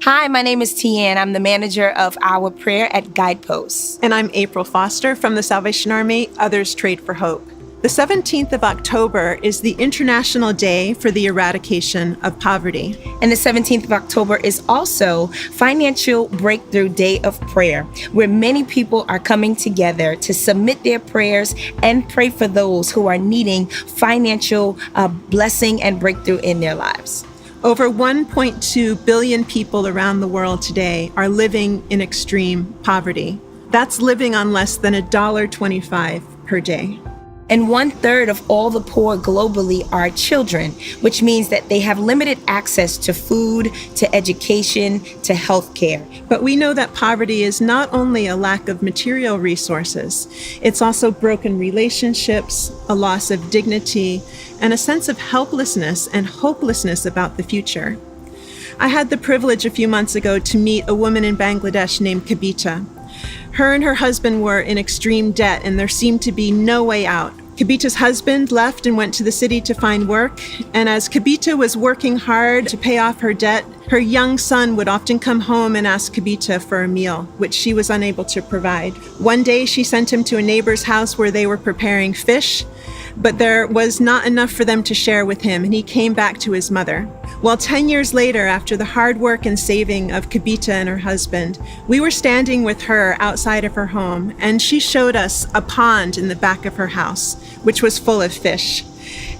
Hi, my name is Tian. I'm the manager of Our Prayer at Guideposts. And I'm April Foster from the Salvation Army, Others Trade for Hope. The 17th of October is the International Day for the Eradication of Poverty. And the 17th of October is also Financial Breakthrough Day of Prayer, where many people are coming together to submit their prayers and pray for those who are needing financial blessing and breakthrough in their lives. Over 1.2 billion people around the world today are living in extreme poverty. That's living on less than $1.25 per day. And 1/3 of all the poor globally are children, which means that they have limited access to food, to education, to health care. But we know that poverty is not only a lack of material resources, it's also broken relationships, a loss of dignity, and a sense of helplessness and hopelessness about the future. I had the privilege a few months ago to meet a woman in Bangladesh named Kabita. Her and her husband were in extreme debt, and there seemed to be no way out. Kabita's husband left and went to the city to find work, and as Kabita was working hard to pay off her debt, her young son would often come home and ask Kabita for a meal, which she was unable to provide. One day she sent him to a neighbor's house where they were preparing fish, but there was not enough for them to share with him, and he came back to his mother. Well, 10 years later, after the hard work and saving of Kabita and her husband, we were standing with her outside of her home, and she showed us a pond in the back of her house, which was full of fish.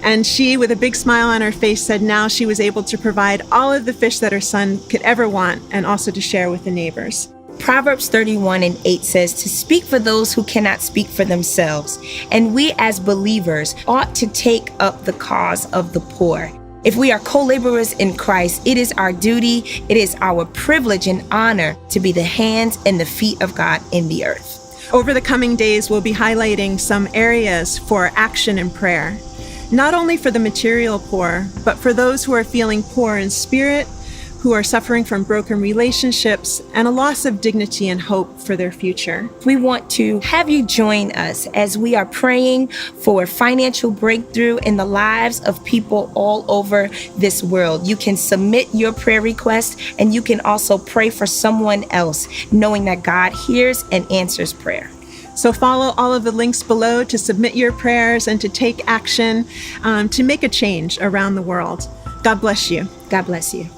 And she, with a big smile on her face, said now she was able to provide all of the fish that her son could ever want, and also to share with the neighbors. Proverbs 31:8 says to speak for those who cannot speak for themselves. And we as believers ought to take up the cause of the poor. If we are co-laborers in Christ, it is our duty, it is our privilege and honor to be the hands and the feet of God in the earth. Over the coming days, we'll be highlighting some areas for action and prayer, not only for the material poor, but for those who are feeling poor in spirit, who are suffering from broken relationships and a loss of dignity and hope for their future. We want to have you join us as we are praying for financial breakthrough in the lives of people all over this world. You can submit your prayer request, and you can also pray for someone else, knowing that God hears and answers prayer. So follow all of the links below to submit your prayers and to take action to make a change around the world. God bless you. God bless you.